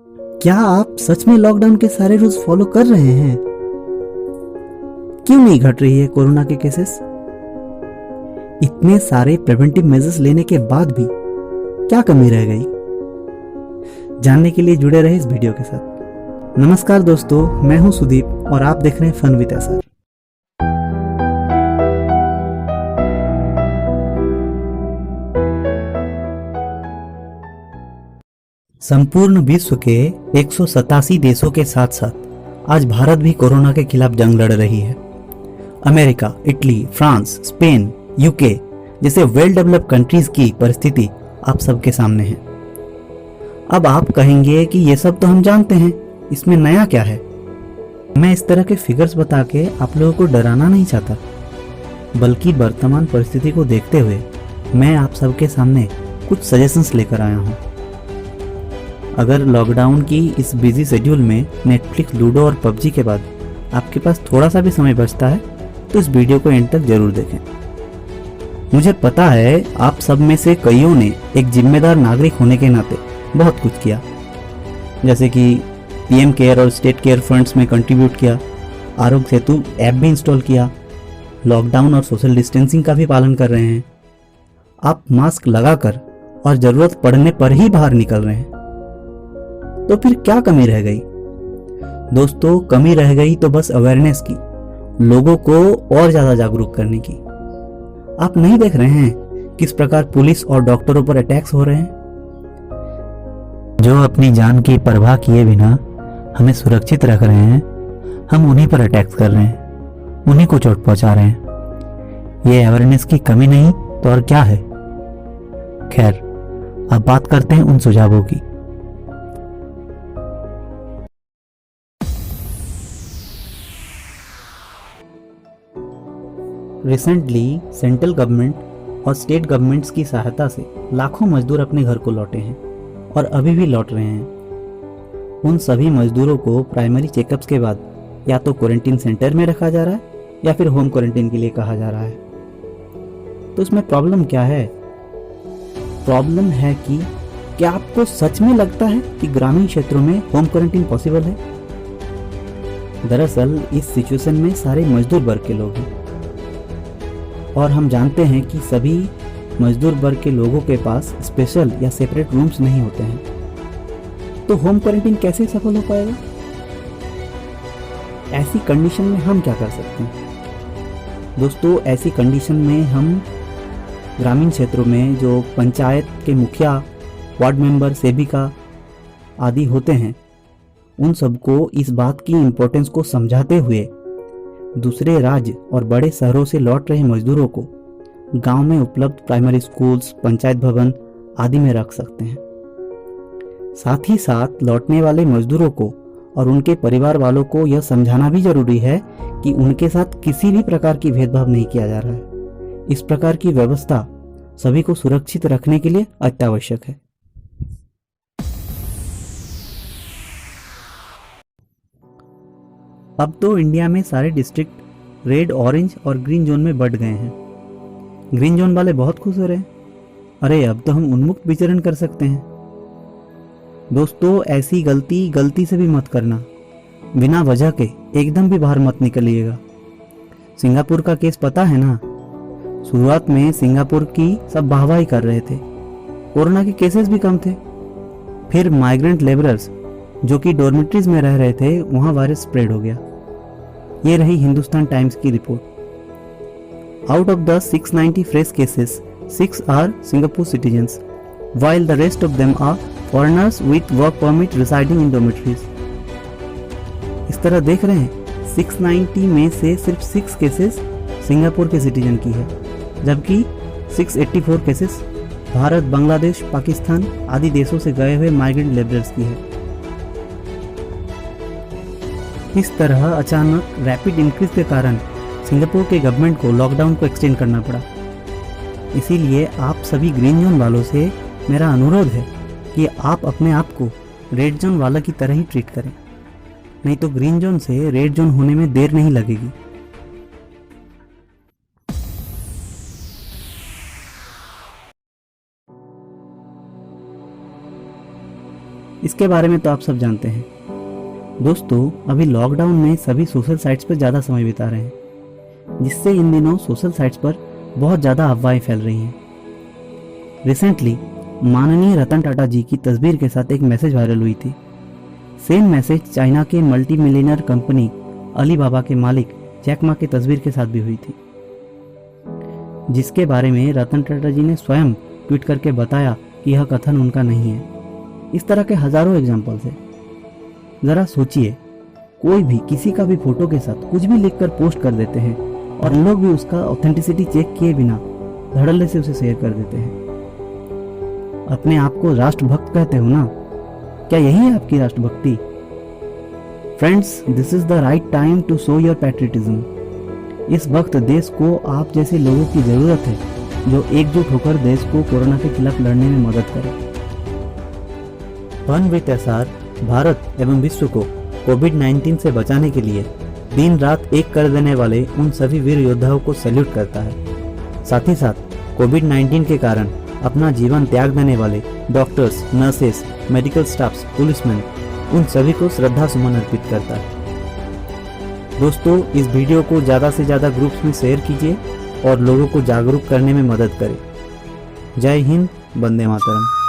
क्या आप सच में लॉकडाउन के सारे रूल्स फॉलो कर रहे हैं? क्यों नहीं घट रही है कोरोना के केसेस? इतने सारे प्रिवेंटिव मेजर्स लेने के बाद भी क्या कमी रह गई? जानने के लिए जुड़े रहे इस वीडियो के साथ। नमस्कार दोस्तों, मैं हूं सुदीप और आप देख रहे हैं फन विद एसआर। संपूर्ण विश्व के 187 देशों के साथ साथ आज भारत भी कोरोना के खिलाफ जंग लड़ रही है। America, Italy, France, Spain, UK जैसे वेल डेवलप्ड कंट्रीज की परिस्थिति आप सबके सामने है। अब आप कहेंगे कि ये सब तो हम जानते हैं, इसमें नया क्या है? मैं इस तरह के फिगर्स बता के आप लोगों को डराना नहीं चाहता, बल्कि वर्तमान परिस्थिति को देखते हुए मैं आप सबके सामने कुछ सजेशंस लेकर आया हूँ। अगर लॉकडाउन की इस बिजी शेड्यूल में नेटफ्लिक्स, लूडो और पबजी के बाद आपके पास थोड़ा सा भी समय बचता है तो इस वीडियो को एंड तक जरूर देखें। मुझे पता है आप सब में से कईयों ने एक जिम्मेदार नागरिक होने के नाते बहुत कुछ किया, जैसे कि पीएम केयर और स्टेट केयर फंड्स में कंट्रीब्यूट किया, आरोग्य सेतु ऐप भी इंस्टॉल किया, लॉकडाउन और सोशल डिस्टेंसिंग का भी पालन कर रहे हैं। आप मास्क लगाकर और ज़रूरत पड़ने पर ही बाहर निकल रहे हैं। तो फिर क्या कमी रह गई? दोस्तों, कमी रह गई तो बस अवेयरनेस की, लोगों को और ज्यादा जागरूक करने की। आप नहीं देख रहे हैं किस प्रकार पुलिस और डॉक्टरों पर अटैक्स हो रहे हैं, जो अपनी जान की परवाह किए बिना हमें सुरक्षित रख रहे हैं। हम उन्हीं पर अटैक्स कर रहे हैं, उन्हीं को चोट पहुंचा रहे हैं। ये अवेयरनेस की कमी नहीं तो और क्या है? खैर, अब बात करते हैं उन सुझावों की। रिसेंटली सेंट्रल गवर्नमेंट और स्टेट गवर्नमेंट्स की सहायता से लाखों मजदूर अपने घर को लौटे हैं और अभी भी लौट रहे हैं। उन सभी मजदूरों को प्राइमरी चेकअप्स के बाद या तो क्वारंटीन सेंटर में रखा जा रहा है या फिर होम क्वारंटीन के लिए कहा जा रहा है। तो इसमें प्रॉब्लम क्या है? प्रॉब्लम है कि क्या आपको सच में लगता है कि ग्रामीण क्षेत्रों में होम क्वारंटीन पॉसिबल है? दरअसल इस सिचुएशन में सारे मजदूर वर्ग के लोग हैं और हम जानते हैं कि सभी मजदूर वर्ग के लोगों के पास स्पेशल या सेपरेट रूम्स नहीं होते हैं। तो होम क्वारंटीन कैसे सफल हो पाएगा? ऐसी कंडीशन में हम क्या कर सकते हैं? दोस्तों, ऐसी कंडीशन में हम ग्रामीण क्षेत्रों में जो पंचायत के मुखिया, वार्ड मेंबर, सेविका आदि होते हैं, उन सबको इस बात की इम्पोर्टेंस को समझाते हुए दूसरे राज्य और बड़े शहरों से लौट रहे मजदूरों को गांव में उपलब्ध प्राइमरी स्कूल्स, पंचायत भवन आदि में रख सकते हैं। साथ ही साथ लौटने वाले मजदूरों को और उनके परिवार वालों को यह समझाना भी जरूरी है कि उनके साथ किसी भी प्रकार की भेदभाव नहीं किया जा रहा है। इस प्रकार की व्यवस्था सभी को सुरक्षित रखने के लिए अत्यावश्यक है। अब तो इंडिया में सारे डिस्ट्रिक्ट रेड, ऑरेंज और ग्रीन जोन में बढ़ गए हैं। ग्रीन जोन वाले बहुत खुश हो रहे हैं, अरे अब तो हम उन्मुक्त विचरण कर सकते हैं। दोस्तों, ऐसी गलती से भी मत करना। बिना वजह के एकदम भी बाहर मत निकलिएगा। सिंगापुर का केस पता है ना? शुरुआत में सिंगापुर की सब वाहवाही कर रहे थे, कोरोना के केसेस भी कम थे। फिर माइग्रेंट लेबरर्स जो कि डॉर्मेट्रीज में रह रहे थे, वहां वायरस स्प्रेड हो गया। ये रही हिंदुस्तान टाइम्स की रिपोर्ट। Out of the 690 fresh cases, 6 are Singapore citizens, while the rest of them are foreigners with work permit residing in dormitories। इस तरह देख रहे हैं, 690 में से सिर्फ 6 केसेस सिंगापुर के सिटीजन की है, जबकि 684 केसेस भारत, बांग्लादेश, पाकिस्तान आदि देशों से गए हुए माइग्रेंट लेबरर्स की है। इस तरह अचानक रैपिड इंक्रीज के कारण सिंगापुर के गवर्नमेंट को लॉकडाउन को एक्सटेंड करना पड़ा। इसीलिए आप सभी ग्रीन जोन वालों से मेरा अनुरोध है कि आप अपने आप को रेड जोन वाला की तरह ही ट्रीट करें, नहीं तो ग्रीन जोन से रेड जोन होने में देर नहीं लगेगी। इसके बारे में तो आप सब जानते हैं। दोस्तों, अभी लॉकडाउन में सभी सोशल साइट्स पर ज़्यादा समय बिता रहे हैं, जिससे इन दिनों सोशल साइट्स पर बहुत ज़्यादा अफवाहें फैल रही हैं। रिसेंटली माननीय रतन टाटा जी की तस्वीर के साथ एक मैसेज वायरल हुई थी। सेम मैसेज चाइना के मल्टी मिलियनर कंपनी अलीबाबा के मालिक जैक मा की तस्वीर के साथ भी हुई थी, जिसके बारे में रतन टाटा जी ने स्वयं ट्वीट करके बताया कि यह कथन उनका नहीं है। इस तरह के हजारों एग्जाम्पल्स हैं। ज़रा सोचिए, कोई भी किसी का भी फोटो के साथ कुछ भी लिखकर पोस्ट कर देते हैं और लोग भी उसका ऑथेंटिसिटी चेक किए बिना धड़ल्ले से उसे शेयर कर देते हैं। अपने आप को राष्ट्रभक्त कहते हो ना? क्या यही है आपकी राष्ट्रभक्ति? Friends, this is the right time to show your patriotism. इस वक्त देश को आप जैसे लोगों की जरूरत है जो एकजुट होकर देश को कोरोना के खिलाफ लड़ने में मदद करें। फन विद एसआर भारत एवं विश्व को कोविड-19 से बचाने के लिए दिन रात एक कर देने वाले उन सभी वीर योद्धाओं को सैल्यूट करता है। साथ ही साथ कोविड-19 के कारण अपना जीवन त्याग देने वाले doctors, nurses, medical staffs, policeman, उन सभी को श्रद्धा सुमन अर्पित करता है। दोस्तों, इस वीडियो को ज़्यादा से ज़्यादा ग्रुप्स में शेयर कीजिए और लोगों को जागरूक करने में मदद करें। जय हिंद, वंदे मातरम।